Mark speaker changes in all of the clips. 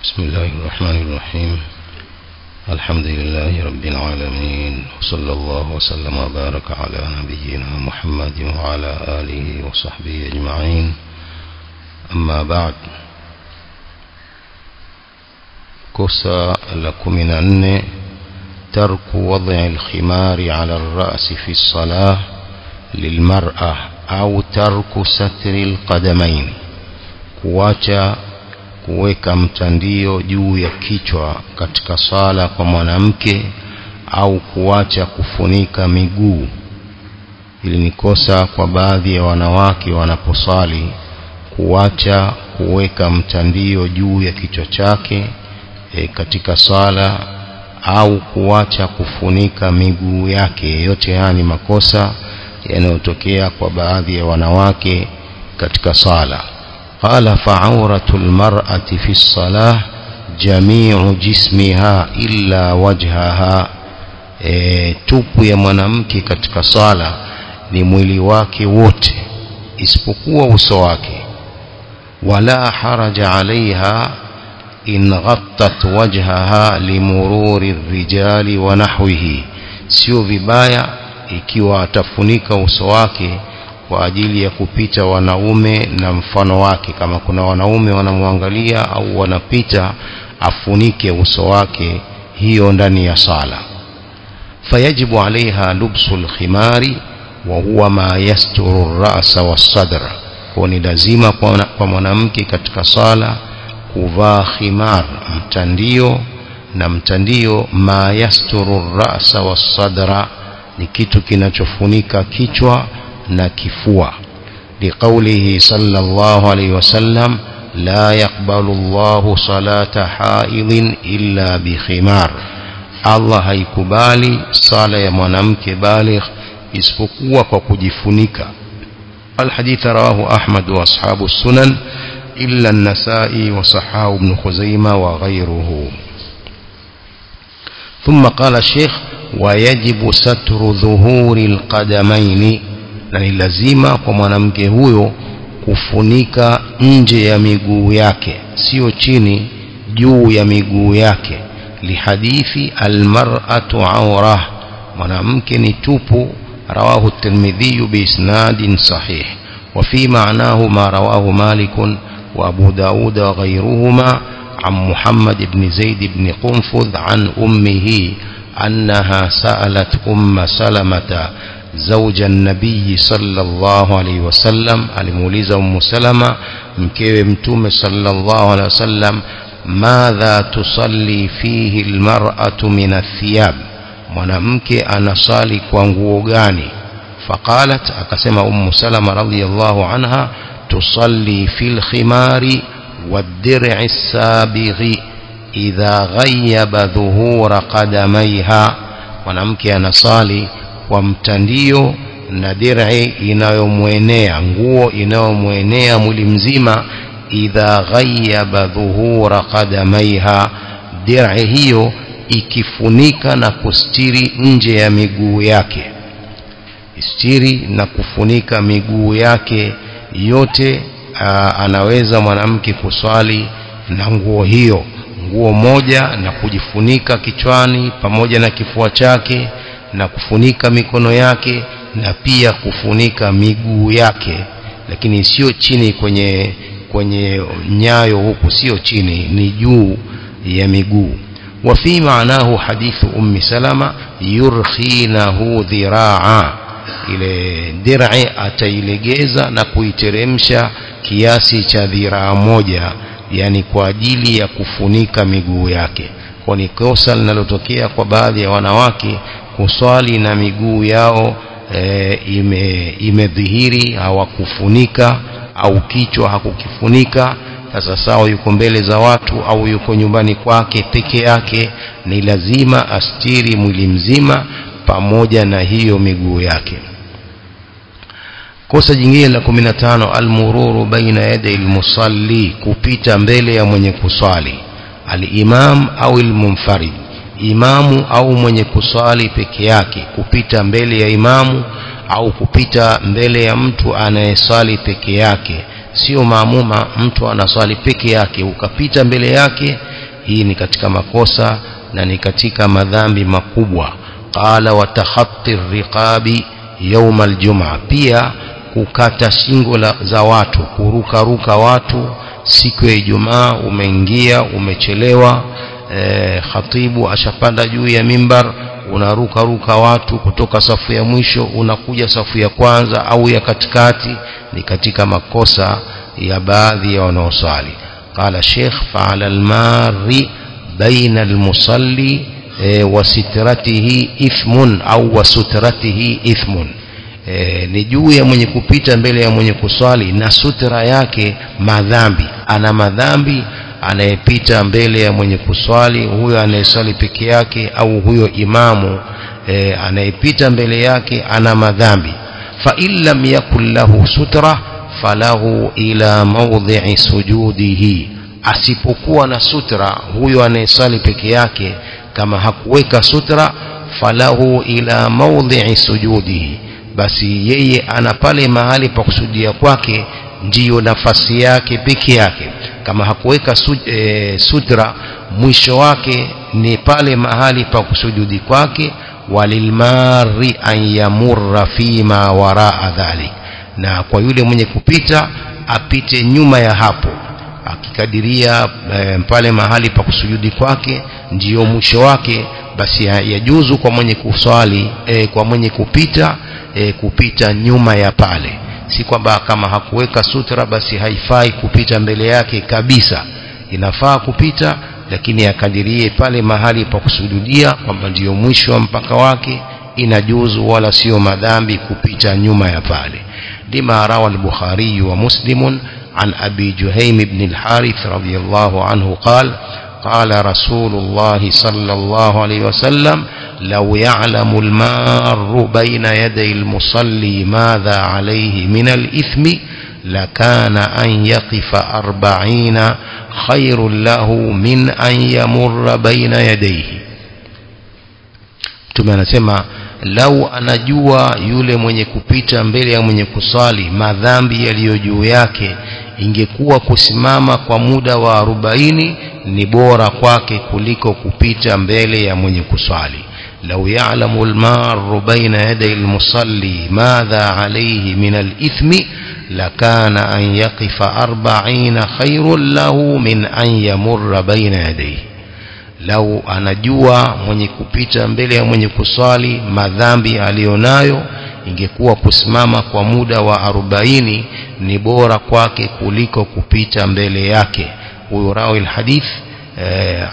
Speaker 1: بسم الله الرحمن الرحيم. الحمد لله رب العالمين، وصلى الله وسلم وبارك على نبينا محمد وعلى آله وصحبه أجمعين. أما بعد، kosa la 14 ترك وضع الخمار على الرأس في الصلاة للمرأة أو ترك ستر القدمين، kuacha kuweka mtandio juu ya kichwa katika sala kwa mwanamke au kuacha kufunika miguu. Hili ni kosa kwa baadhi ya wanawake wanaposali, kuacha kuweka mtandio juu ya kichwa chake katika sala au kuacha kufunika miguu yake. Yote haya ni makosa yanayotokea kwa baadhi ya wanawake katika sala. قال فعورة المرأة في الصلاة جميع جسمها إلا وجهها. tupu ya mwanamke katika sala ni mwili wake wote isipokuwa uso wake. wala haraja alaiha in ghattat wajhaha limururi rijali wa nahwihi, sio vibaya ikiwa atafunika uso wake kwa ajili ya kupita wanaume na mfano wake. Kama kuna wanaume wanamwangalia au wanapita, afunike uso wake, hiyo ndani ya sala. fayajibu alaiha lubsul khimari wa huwa ma yasturu ar-ra'sa was-sadra, kwa ni lazima kwa mwanamke katika sala kuvaa khimar, mtandio, na mtandio ma yasturu ar-ra'sa was-sadra ni kitu kinachofunika kichwa na kifua. liqaulihi sallallahu alayhi wasallam la yaqbalu Allahu salata haidhin illa bikhimar, Allah haikubali sala ya mwanamke baligh isipokuwa kwa kujifunika. الحديث رواه أحمد وأصحاب السنن إلا النسائي وصححه ابن خزيمة وغيره. ثم قال الشيخ ويجب ستر ظهور القدمين، na ni lazima kwa mwanamke huyo kufunika nje ya miguu yake, sio chini, juu ya miguu yake. lihadithi almar'atu awrah, mwanamke ni tupu, rawahu at-Tirmidhi biisnadin sahih. wa fi ma'nahu ma rawahu Malik wa Abu Daud wa ghayruhuma an Muhammad ibn Zaid ibn Qunfudh an ummihi annaha sa'alat Salamata زوج النبي صلى الله عليه وسلم، alimuuliza Salama mkewe mtume صلى الله عليه وسلم ماذا تصلي فيه المرأة من الثياب، mwanamke anasali kwa nguo gani? فقالت, akasema Salama radhiyallahu anha تصلي في الخمار والدرع السابغ إذا غيب ظهور قدميها، mwanamke anasali kwa mtandio na dir'i inayomwenea, nguo inayomwenea mwili mzima. idha ghayyaba dhuhura qadamaiha, dir'i hiyo ikifunika na kustiri nje ya miguu yake, istiri na kufunika miguu yake yote. Anaweza mwanamke kuswali na nguo hiyo, nguo moja, na kujifunika kichwani pamoja na kifua chake, na kufunika mikono yake, na pia kufunika miguu yake, lakini sio chini kwenye nyayo huku, sio chini, ni juu ya miguu. wa fi ma'nahu hadithu Salama yurkhinahu dhiraa, ile dir'i atailegeza na kuiteremsha kiasi cha dhiraa moja, yani kwa ajili ya kufunika miguu yake. Kwa ni kosa linalotokea kwa baadhi ya wanawake kuswali na miguu yao imedhihiri, hawakufunika, au kichwa hakukifunika. Sasa sawa, yuko mbele za watu au yuko nyumbani kwake peke yake, ni lazima astiri mwili mzima pamoja na hiyo miguu yake. kosa jingine la 15 almururu baina yaday almusalli, kupita mbele ya mwenye kuswali. Al-imam au al-munfarid, imamu au mwenye kuswali peke yake, kupita mbele ya imamu au kupita mbele ya mtu anayeswali peke yake. Sio maamuma, mtu anaswali peke yake ukapita mbele yake, hii ni katika makosa na ni katika madhambi makubwa. Qala wa takhatti riqabi yawm aljum'a, pia kukata shingo za watu, kuruka watu siku ya Ijumaa. Umeingia umechelewa, khatibu ashapanda juu ya mimbar, unaruka watu kutoka safu ya mwisho unakuja safu ya kwanza au ya katikati, ni katika makosa ya baadhi ya wanaosali. Qala Sheikh fa'ala al-marri baina al-musalli wa sitratihi ithmun au wa sutratihi ithmun, ni juu ya mwenye kupita mbele ya mwenye kuswali na sutra yake madhambi. Ana madhambi anayepita mbele ya mwenye kuswali, huyo anayeswali peke yake au huyo imamu anayepita mbele yake ana madhambi. Fa illam yakul lahu sutra falahu ila mawdhi'i sujudihi, asipokuwa na sutra huyo anayeswali peke yake, kama hakuweka sutra, falahu ila mawdhi'i sujudihi, basi yeye ana pale mahali pa kusujudia kwake ndiyo nafasi yake peke yake. Kama hakuweka sutra, mwisho wake ni pale mahali pa kusujudi kwake. Walilmari an yamurra fima waraa dhalik, na kwa yule mwenye kupita apite nyuma ya hapo, akikadiria pale mahali pa kusujudi kwake ndiyo mwisho wake, basi yajuzu kwa mwenye kuswali kwa mwenye kupita kupita nyuma ya pale. Si kwamba kama hakuweka sutra basi haifai kupita mbele yake kabisa, inafaa kupita, lakini akadirie pale mahali pa kusujudia kwamba ndio mwisho wa mpaka wake, inajuzu wala sio madhambi kupita nyuma ya pale. Lima rawa al-Bukhari wa Muslim an Abi Juhaym ibn al-Harith radiyallahu anhu qala قال رسول الله صلى الله عليه وسلم لو يعلم المار بين يدي المصلي ماذا عليه من الإثم لكان أن يقف 40 خير له من أن يمر بين يديه. Tumenasema lau anajua yule mwenye kupita mbele ya mwenye kusali madhambi yaliyo juu yake, ingekuwa kusimama kwa muda wa 40 ni bora kwake kuliko kupita mbele ya mwenye kusali. Lau ya'lamu al-marru bayna yaday al-musalli madha alayhi min al-ithmi lakana an yaqifa 40 khairun lahu min an yamurra bayna yadayhi. Lau anajua mwenye kupita mbele ya mwenye kuswali madhambi alionayo, ingekuwa kusimama kwa muda wa 40 ni bora kwake kuliko kupita mbele yake. Huyo rawi alhadith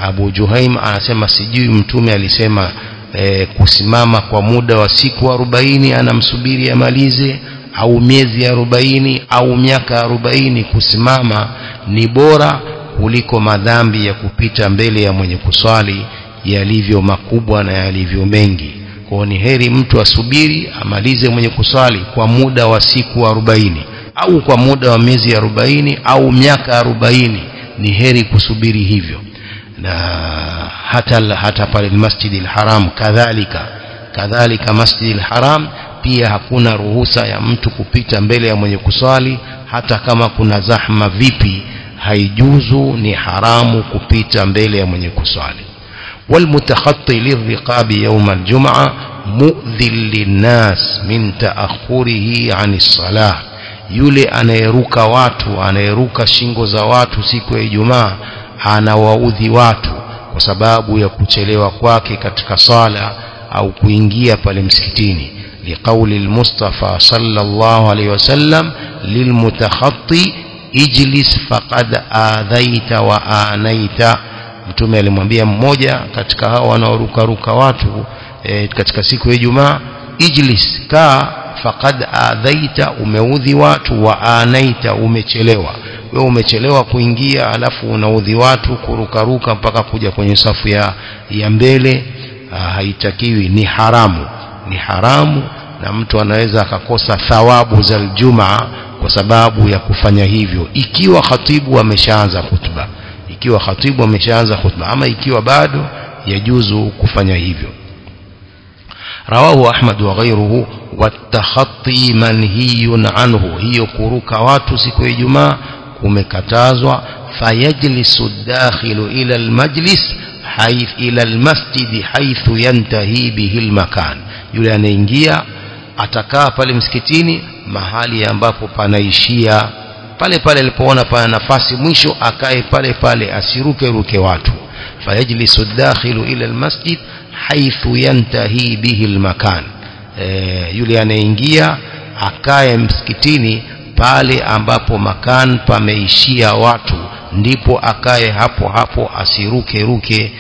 Speaker 1: Abu Juhaym anasema sijui mtume alisema kusimama kwa muda wa siku 40 anamsubiri amalize, au miezi 40 au miaka 40, kusimama ni bora kuliko madhambi ya kupita mbele ya mwenye kuswali yalivyo makubwa na yalivyo mengi. Kwa ni heri mtu asubiri amalize mwenye kuswali kwa muda wa siku 40 au kwa muda wa miezi 40 au miaka 40, ni heri kusubiri hivyo. Na hata pale Masjid al-Haram kadhalika Masjid al-Haram pia hakuna ruhusa ya mtu kupita mbele ya mwenye kuswali, hata kama kuna zahma vipi, haijuzu, ni haramu kupita mbele ya mwenye kuswali. والمتخطي للرقاب يوم الجمعة مؤذل للناس من تأخره عن الصلاة, yule anayeruka watu, anayeruka shingo za watu siku ya Ijumaa anawaudhi watu kwa sababu ya kuchelewa kwake katika sala au kuingia pale msikitini. Liqauli al-Mustafa sallallahu alayhi wasallam lilmutakhatti ijlis faqad adhaita wa anaita. Mtume alimwambia mmoja katika hao wanaoruka watu katika siku ya Ijumaa, ijlis, kaa, faqad adhaita, umeudhi watu, wa anaita, umechelewa. Wewe umechelewa kuingia alafu unaudhi watu kuruka mpaka kuja kwenye safu ya mbele, haitakiwi, ni haramu, na mtu anaweza akakosa thawabu za Ijumaa kwa sababu ya kufanya hivyo, ikiwa khatibu ameshaanza khutba. Ama ikiwa bado, yajuzu kufanya hivyo. Rawahu Ahmad wa ghayruhu, watakhatti manhiyun anhu, hiyo kuruka watu siku ya Ijumaa kumekatazwa. fayajlisu ad-dakhilu ila al-majlis ila al-masjid haythu yantahi bihi al-makan. Yule anaingia atakaa pale msikitini mahali ambapo panaishia pale pale alipoona pana nafasi mwisho akae pale pale, asiruke ruke watu. fayajlisu ad-dakhilu ila al-masjid haythu yantahi bihi al-makan. Yule anaingia akae msikitini pale ambapo makan pameishia watu, ndipo akae hapo hapo, asiruke ruke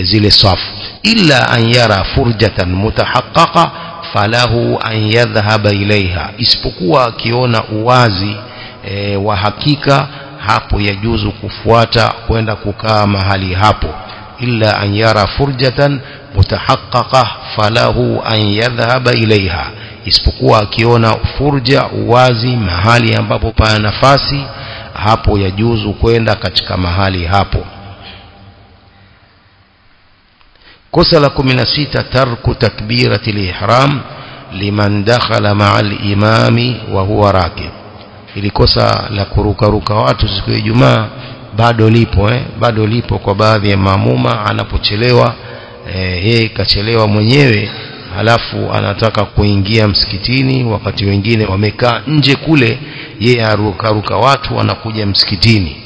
Speaker 1: zile safu. illa an yara furjatan mutahaqqaqa falahu an yadhhaba ilaiha, isipokuwa akiona uwazi wa hakika, hapo yajuzu kufuata kwenda kukaa mahali hapo. illa an yara furjatan mutahaqqaqa falahu an yadhhaba ilaiha, isipokuwa akiona furja, uwazi, mahali ambapo pana nafasi, hapo yajuzu kwenda katika mahali hapo. kosa la 16 tarku takbirati al-ihram liman dakhala ma'a al-imami wa huwa rakib. Ili kosa la kuruka watu siku ya Ijumaa bado lipo kwa baadhi ya maamuma. Anapochelewa yeye kachelewa mwenyewe, halafu anataka kuingia msikitini wakati wengine wamekaa nje kule, yeye aruka watu anakuja msikitini.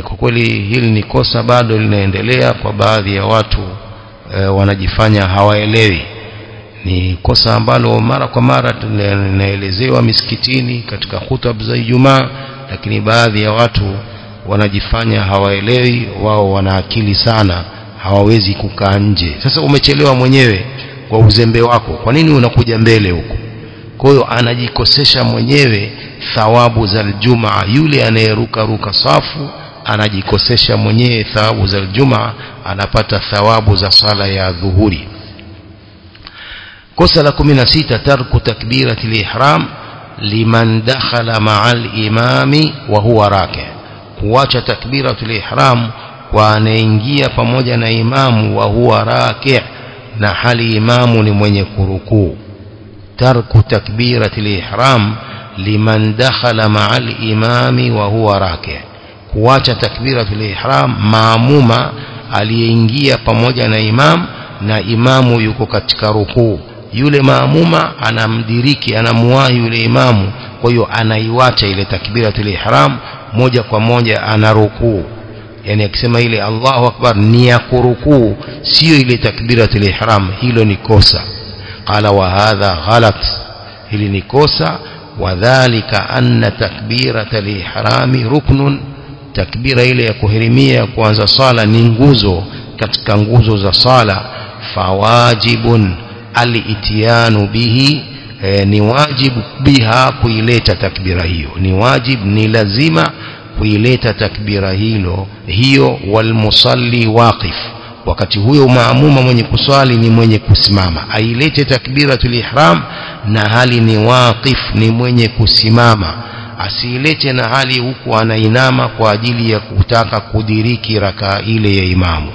Speaker 1: Kwa kweli hili ni kosa bado linaendelea kwa baadhi ya watu, wanajifanya hawaelewi. Ni kosa ambalo mara kwa mara tunaelezewa misikitini katika hutuba za Ijumaa, lakini baadhi ya watu wanajifanya hawaelewi. Wao wana akili sana, hawawezi kukaa nje. Sasa umechelewa mwenyewe kwa uzembe wako, kwa nini unakuja mbele huko? Kwa hiyo anajikosesha mwenyewe thawabu za Ijumaa. Yule anayeruka safu anajikosesha mwenyewe thawabu za Ijumaa, anapata thawabu za sala ya dhuhuri. kosa la 16 tarku takbirati al-ihram liman dakhala ma'a al-imami wa huwa raki', kuacha takbiratu al-ihram kwa anaingia pamoja na imamu wa huwa raki', na hali imamu ni mwenye kurukuu. tarku takbirati al-ihram liman dakhala ma'a al-imami wa huwa raki', kuacha takbiratu al-ihram maamuma aliyeingia pamoja na imam na imamu yuko katika rukuu. Yule maamuma anamdiriki, anamuwahi yule imamu, kwa hiyo anaiwacha ile takbiratul ihram, moja kwa moja anarukuu. Yani akisema ile Allahu akbar ni ya kurukuu, sio ile takbiratul ihram. Hilo ni kosa. Qala wa hadha ghalat, hili ni kosa. Wadhālika anna takbiratul ihrami ruknun, takbira ile ya kuhirimia kuanza sala ni nguzo katika nguzo za sala. Fawajibun al-ityanu bihi, ni wajibu biha, kuileta takbira hiyo. Ni wajib, ni lazima kuileta takbira hiyo. Wal musalli waqif, wakati huyo maamuma mwenye kuswali ni mwenye kusimama, ailete takbiratul ihram na hali ni waqif, ni mwenye kusimama. Asilete na hali huku anainama kwa ajili ya kutaka kudiriki raka ile ya imamu.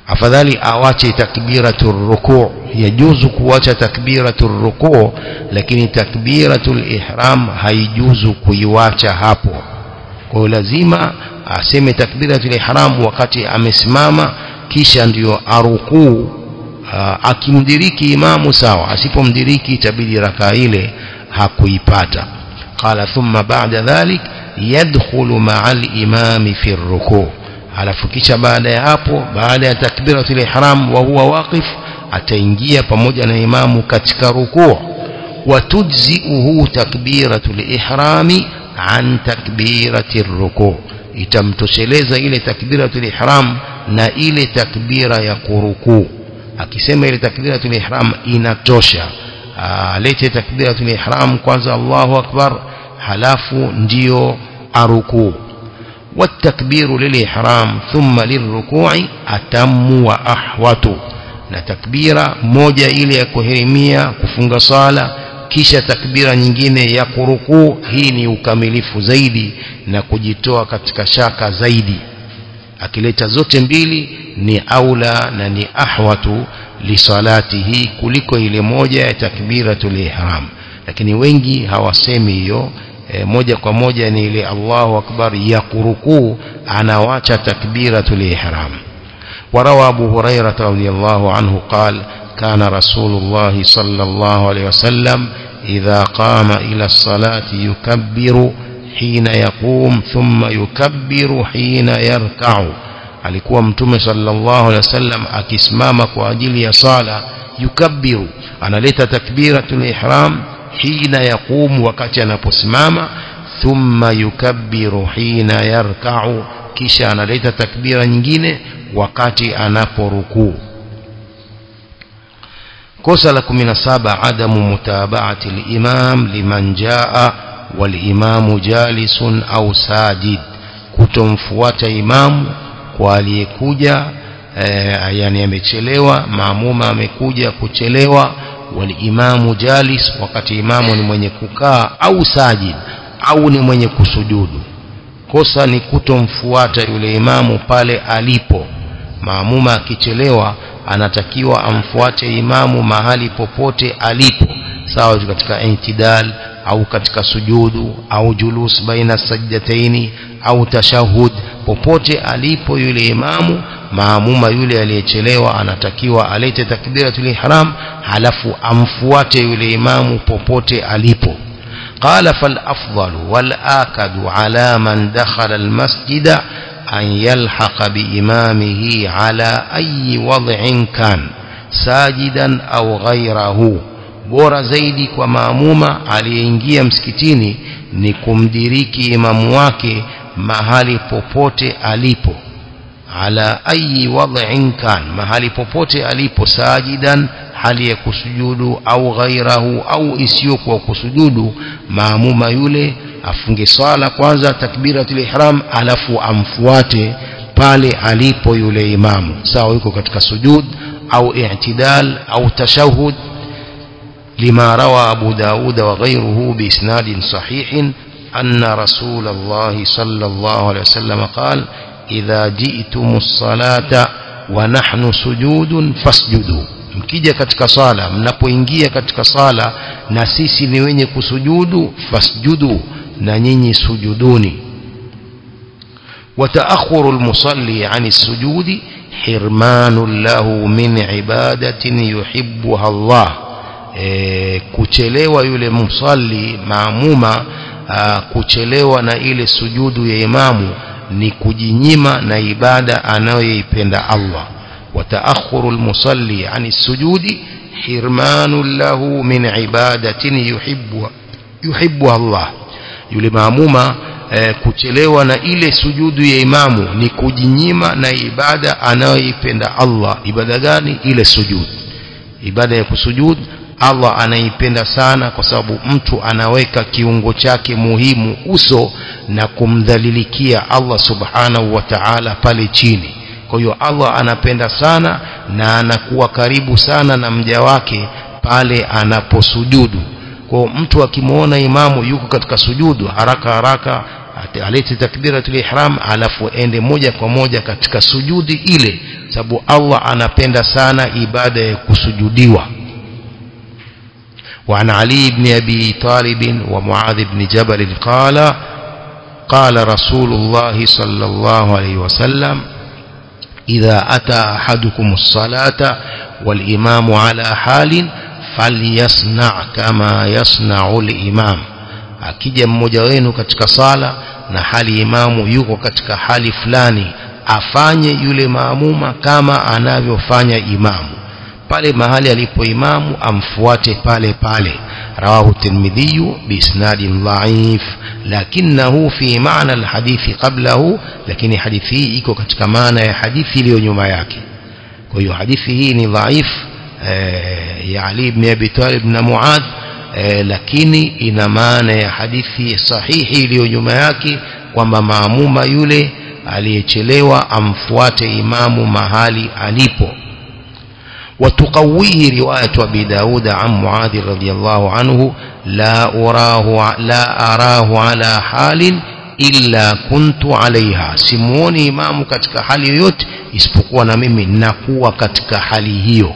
Speaker 1: Afadhali awache takbiratul ruku'. Yajuzu kuacha takbiratul ruku', lakini takbiratul ihram haijuzu kuiwacha hapo. Kwa lazima aseme takbiratul ihram wakati amesimama, kisha ndio arukuu. Akimdiriki imamu sawa, asipomdiriki itabidi raka ile hakuipata. Qala thumma ba'da dhalik yadkhulu ma'al imami fi ar-ruku', alafu kisha baada ya hapo, baada ya takbiratul ihram wa huwa waqif, ataingia pamoja na imamu katika rukuu. Wa tujzi'uhu takbiratul ihrami an takbiratir ruku', itamtosheleza ile takbiratul ihram na ile takbira ya kurukuu. Akisema ile takbiratul ihram inatosha, alete takbiratul ihram kwanza Allahu akbar, halafu ndio arukuu. والتكبير للإحرام ثم للركوع أتم وأحوط, na takbira moja ile ya kuhirimia kufunga sala kisha takbira nyingine ya kurukuu, hii ni ukamilifu zaidi na kujitoa katika shaka zaidi. Akileta zote mbili ni aula na ni ahwatu li salatihi kuliko ile moja ya takbiratul ihram. Lakini wengi hawasemi hiyo, moja kwa moja ni ile Allahu akbar ya kurukuu, anawacha takbiratul ihram. وروى أبو هريرة رضي الله عنه قال كان رسول الله صلى الله عليه وسلم إذا قام إلى الصلاة يكبر حين يقوم ثم يكبر حين يركع. alikuwa mtume sallallahu alaihi wasallam akisimama kwa ajili ya sala, yukabbiru, analeta takbiratul ihram hina yaqum, wakati anaposimama, thumma yukabbiru hina yarka'u, kisha analeta takbira nyingine wakati anaporukuu. kosa la 17 adamu mutaba'ati al-imam liman jaa wal imamu jalisun au sajid, kutomfuata imamu kwa aliyekuja yani amechelewa, maamuma amekuja kuchelewa, wal imamu jalis, wakati imamu ni mwenye kukaa, au sajid, au ni mwenye kusujudu. Kosa ni kutomfuata yule imamu pale alipo. Maamuma akichelewa anatakiwa amfuate imamu mahali popote alipo, sawa katika intidal au katika sujudu au julus baina sajdataini au tashahud, popote alipo yule imamu, maamuma yule aliyechelewa anatakiwa alete takbiratul ihram, halafu amfuate yule imamu popote alipo. قال فالأفضل والآكد على من دخل المسجد أن يلحق بإمامه على أي وضع كان ساجدا أو غيره. bora zaidi kwa maamuma aliyeingia msikitini ni kumdiriki imamu wake mahali popote alipo, ala ayi wad'in kan, mahali popote alipo, sajidan, hali ya kusujudu, au ghairahu, au isiyokuwa kusujudu. Maamuma yule afunge swala kwanza takbiratul ihram, alafu amfuate pale alipo yule imamu, sawa yuko katika sujud au i'tidal au tashahhud. لما روى أبو داود وغيره بإسناد صحيح أن رسول الله صلى الله عليه وسلم قال إذا جئتم الصلاة ونحن سجود فاسجدوا. mkija katika sala, mnapoingia katika sala na sisi ni wenye kusujudu, fasjudu, na nyinyi sujuduni. وتأخر المصلي عن السجود حرمان له من عبادة يحبها الله. kuchelewa yule msalli maamuma kuchelewa na ile sujudu ya imamu ni kujinyima na ibada anayoipenda Allah. وتأخر المصلي عن السجود حرمان له من عبادة يحبها الله. yule maamuma kuchelewa na ile sujudu ya imamu ni kujinyima na ibada anayoipenda Allah. Ibada gani? Ile sujud. Ibada ya kusujud Allah anaipenda sana, kwa sababu mtu anaweka kiungo chake muhimu, uso, na kumdhalilikia Allah subhanahu wa ta'ala pale chini. Kwa hiyo Allah anapenda sana na anakuwa karibu sana na mja wake pale anaposujudu. Kwa mtu akimuona imamu yuko katika sujudu, haraka haraka alete takbiratul ihram, alafu ende moja kwa moja katika sujudi ile, sababu Allah anapenda sana ibada ya kusujudiwa. وعن علي بن أبي طالب ومعاذ بن جبل قال رسول الله صلى الله عليه وسلم إذا أتى أحدكم الصلاة والإمام على حال فليصنع كما يصنع الإمام. akija mmoja wenu katika sala na hali imamu yuko katika hali fulani, afanye yule maamuma kama anavyofanya imamu. pale mahali alipo imamu amfuate pale pale. rawahu Tirmidhi biisnadin dhaif lakinahu fi maana alhadithi qablahu, lakini hadithi hii iko katika maana ya hadithi iliyo nyuma yake. kwa hiyo hadithi hii ni dhaif ya Ali ibn Abi Talib na Muadh, lakini ina maana ya hadithi sahihi iliyo nyuma yake, kwamba maamuma yule aliyechelewa amfuate imamu mahali alipo. وتقويه رواية أبي داود عن معاذ رضي الله عنه لا أراه على حال إلا كنت عليها. simuoni imamu katika hali yote isipokuwa na mimi nakuwa katika hali hiyo.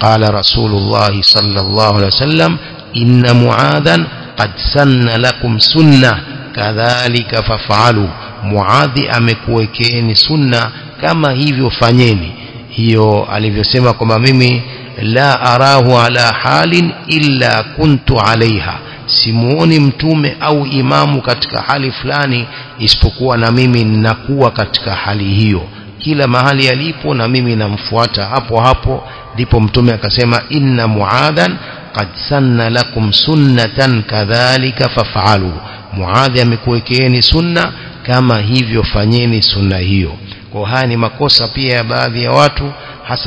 Speaker 1: قال رسول الله صلى الله عليه وسلم إن معاذا qad sanna lakum sunna kadhalika faf'alu, Muadhi amekuwekeeni sunna kama hivyo fanyeni. Hiyo alivyosema kwamba mimi la arahu ala halin illa kuntu alaiha, simuoni mtume au imamu katika hali fulani isipokuwa na mimi ninakuwa katika hali hiyo. Kila mahali alipo na mimi namfuata hapo hapo. Ndipo mtume akasema inna Muadhan qad sanna lakum sunnatan kadhalika faf'alu, Muadhi amekuwekeeni sunna kama hivyo fanyeni sunna hiyo. Kwa haya ni makosa pia ya baadhi ya watu,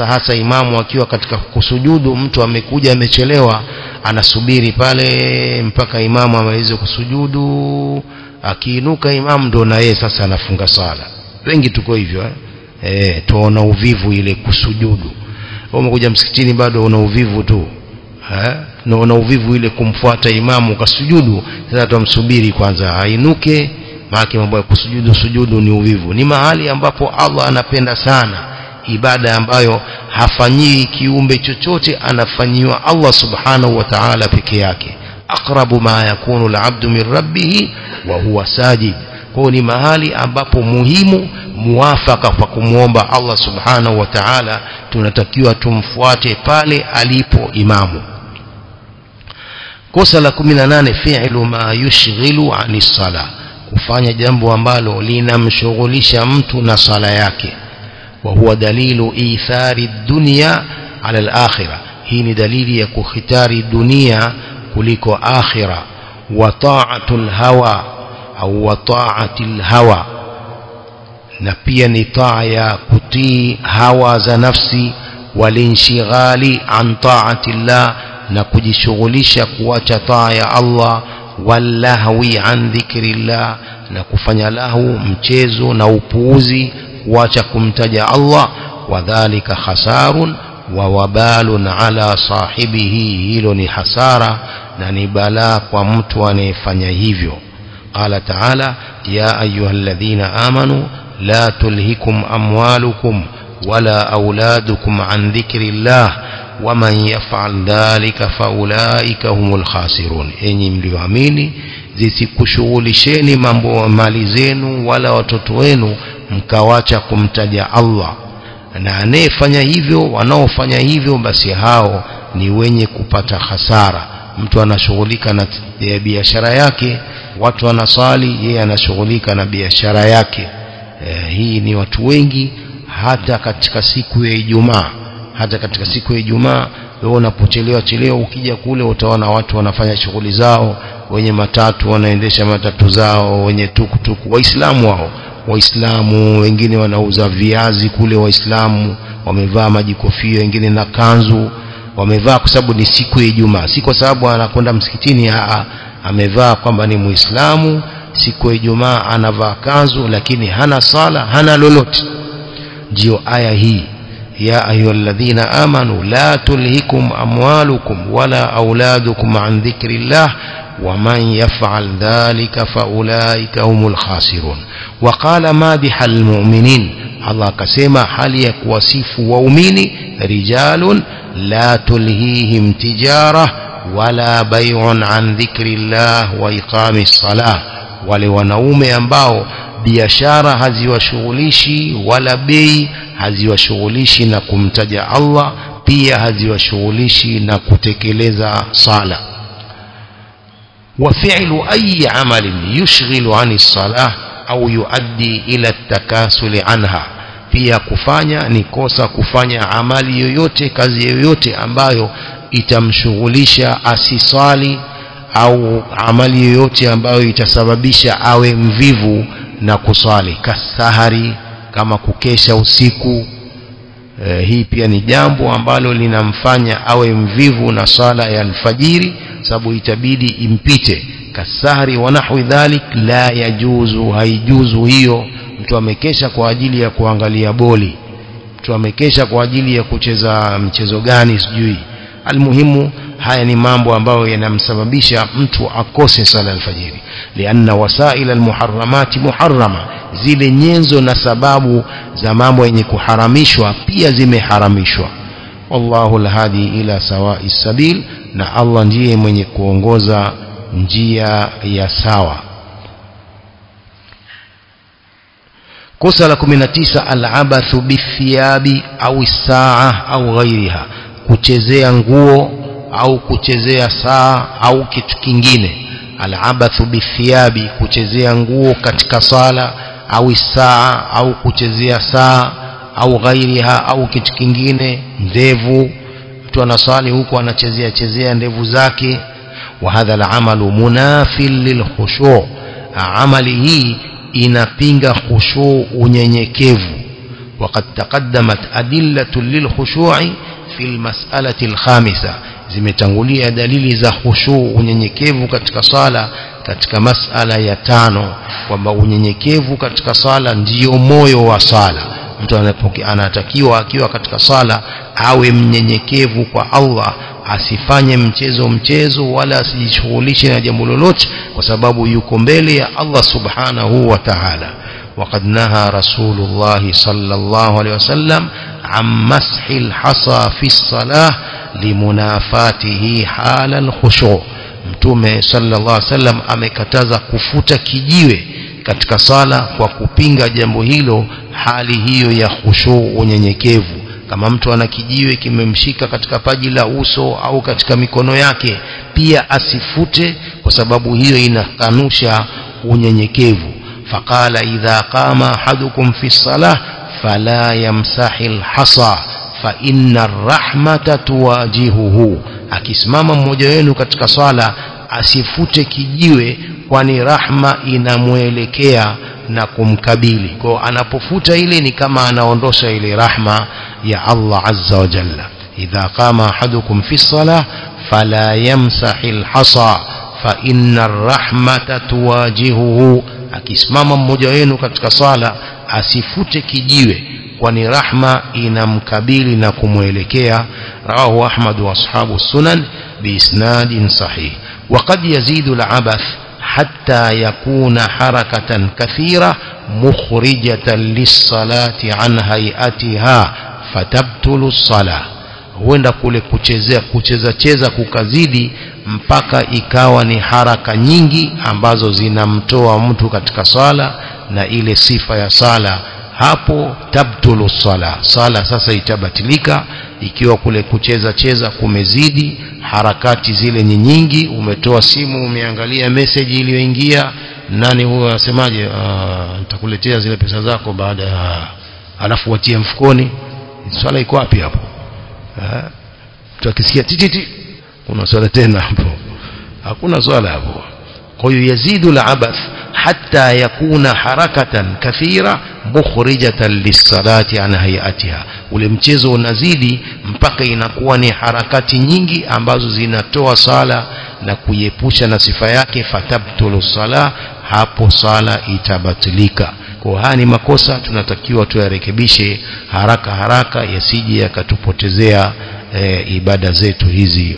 Speaker 1: hasa imamu akiwa katika kusujudu, mtu amekuja amechelewa, anasubiri pale mpaka imamu amalize kusujudu, akiinuka imamu ndo na yeye sasa anafunga sala. Wengi tuko hivyo tuona uvivu ile kusujudu. Umekuja msikitini bado una uvivu tu, na una uvivu ile kumfuata imamu kasujudu, sasa tumsubiri kwanza ainuke. Maana mambo ya kusujudu ni uvivu. Ni mahali ambapo Allah anapenda sana ibada ambayo hafanyii kiumbe chochote, anafanyiwa Allah subhanahu wa ta'ala peke yake. Aqrabu ma yakunu al-'abdu min rabbih wa huwa sajid. Kwa ni mahali ambapo muhimu muafaka kwa kumuomba Allah subhanahu wa ta'ala, tunatakiwa tumfuate pale alipo imamu. Kosa la 18, fi'lu ma yushghilu 'anis salah, kufanya jambo ambalo linamshughulisha mtu na sala yake. Wa huwa dalilu ithari dunya ala al-akhirah, hii ni dalili ya kukhitari dunia kuliko akhirah. Wa ta'atul hawa au wa ta'atil hawa, na pia ni taa ya kutii hawa za nafsi. Walinshghali an ta'atillah, na kujishughulisha kuacha taa ya Allah. Wallahwi an dhikrillah, na kufanya lahu, mchezo na upuuzi, kuacha kumtaja Allah. Wadhalika khasarun wa wabalun ala sahibihi, hilo ni hasara na ni balaa kwa mtu anayefanya hivyo. Qala ta'ala ya ayyuhalladhina amanu la tulhikum amwalukum wala auladukum an dhikrillah waman yaf'al dhalika faulaika humul khasirun, enyi mlioamini zisikushughulisheni mambo mali zenu wala watoto wenu mkawacha kumtaja Allah, na anayefanya hivyo, wanaofanya hivyo, basi hao ni wenye kupata hasara. Mtu anashughulika na biashara yake, watu wanasali, yeye anashughulika na biashara yake. Hii ni watu wengi, hata katika siku ya Ijumaa. Wewe unapochelewa ukija kule utaona watu wanafanya shughuli zao, wenye matatu wanaendesha matatu zao, wenye tukutuku, Waislamu wengine wanauza viazi kule, Waislamu wamevaa majikofia, wengine na kanzu wamevaa, kwa sababu ni siku ya Ijumaa, si kwa sababu anakwenda msikitini. Amevaa kwamba ni Muislamu, siku ya Ijumaa anavaa kanzu, lakini hana sala, hana lolote. Ndio aya hii ya ayyuhalladhina amanu la tulhikum amwalukum wala auladukum an dhikrillah waman yaf'al dhalika faulaika humul khasirun. Waqala madiha almu'minin, Allah akasema hali ya kuwasifu waumini, rijalun la tulhihim tijara wala bay'un an dhikrillah wa iqamis salah, wale wanaume ambao biashara haziwashughulishi wala bei haziwashughulishi na kumtaja Allah, pia haziwashughulishi na kutekeleza sala. Wa fi'lu ayi amalin yushghilu 'anis salah au yuaddi ila at-takasuli anha, pia kufanya ni kosa kufanya amali yoyote, kazi yoyote ambayo itamshughulisha asisali, au amali yoyote ambayo itasababisha awe mvivu na kusali, kasahari, kama kukesha usiku. Hii pia ni jambo ambalo linamfanya awe mvivu na sala ya alfajiri, sababu itabidi impite. Kasahari wa nahwi dhalik la yajuzu, haijuzu hiyo. Mtu amekesha kwa ajili ya kuangalia boli, mtu amekesha kwa ajili ya kucheza mchezo gani sijui. Almuhimu, haya ni mambo ambayo yanamsababisha mtu akose sala alfajiri. Lianna wasaila almuharramati muharrama, zile nyenzo na sababu za mambo yenye kuharamishwa pia zimeharamishwa. Wallahu alhadi ila sawa'is sabil, na Allah ndiye mwenye kuongoza njia ya sawa. Kosa la 19 al-abathu bithiyabi au saa au ghairiha, kuchezea nguo au kuchezea saa au kitu kingine. Al-abathu bithiyabi, kuchezea nguo katika sala, au saa au kuchezea saa, au ghairiha au kitu kingine, ndevu, mtu anaswali huko anachezea ndevu zake. Wa hadha al-amalu munafil lilkhushu', amali hii inapinga khushu', unyenyekevu. Waqad taqaddamat adillatu lilkhushu'i fi almas'alati alkhamisa, zimetangulia dalili za khushu', unyenyekevu katika sala katika masala ya 5, kwamba unyenyekevu katika sala ndiyo moyo wa sala. Mtu anatakiwa akiwa katika sala awe mnyenyekevu kwa Allah, asifanye mchezo wala asijishughulishe na jambo lolote, kwa sababu yuko mbele ya Allah subhanahu wa ta'ala. وقد نهى رسول الله صلى الله عليه وسلم عن مسح الحصى في الصلاة لمنافاته حال الخشوع. Mtume sallallahu alaihi wasallam amekataza kufuta kijiwe katika sala kwa kupinga jambo hilo, hali hiyo ya khushu', unyenyekevu. Kama mtu ana kijiwe kimemshika katika paji la uso au katika mikono yake, pia asifute, kwa sababu hiyo inakanusha unyenyekevu. Faqala idha qama ahadukum fi salah fala yamsahil hasa fa inna ar-rahmata tuwajihuhu, akisimama mmoja wenu katika swala asifute kijiwe, kwani rahma inamuelekea na kumkabili. Kwa anapofuta ile ni kama anaondosha ile rahma ya Allah azza wa jalla. Idha qama ahadukum fi salah fala yamsahil hasa fa inna ar-rahmata tuwajihuhu, akisimama mmoja wenu katika sala asifute kijiwe, kwani rahma inamkabili na kumuelekea. Rawahu Ahmad wa ashabu sunan biisnadin sahih. وقد يزيد العبث حتى يكون حركة كثيرة مخرجة للصلاة عن هيئتها فتبطل الصلاة. huenda kule kucheza kukazidi mpaka ikawa ni haraka nyingi ambazo zinamtoa mtu katika sala na ile sifa ya sala, hapo tabtulu sala sasa itabatilika. Ikiwa kule kucheza kumezidi, harakati zile ni nyingi, umetoa simu umeangalia message iliyoingia, nani huyo asemaje, nitakuletea zile pesa zako baada ya, alafu watie mfukoni, swala iko wapi hapo? Tukisikia tititi kuna swala tena hapo? Hakuna swala hapo. Kwa hiyo yazidu al-abath hatta yakuna harakatan kathira mukhrijatan lis-salati an hayatiha, ule mchezo unazidi mpaka inakuwa ni harakati nyingi ambazo zinatoa sala na kuiepusha na sifa yake. Fatabtulu sala, hapo sala itabatilika. Kwa haya ni makosa tunatakiwa tuyarekebishe haraka yasije yakatupotezea ibada zetu hizi.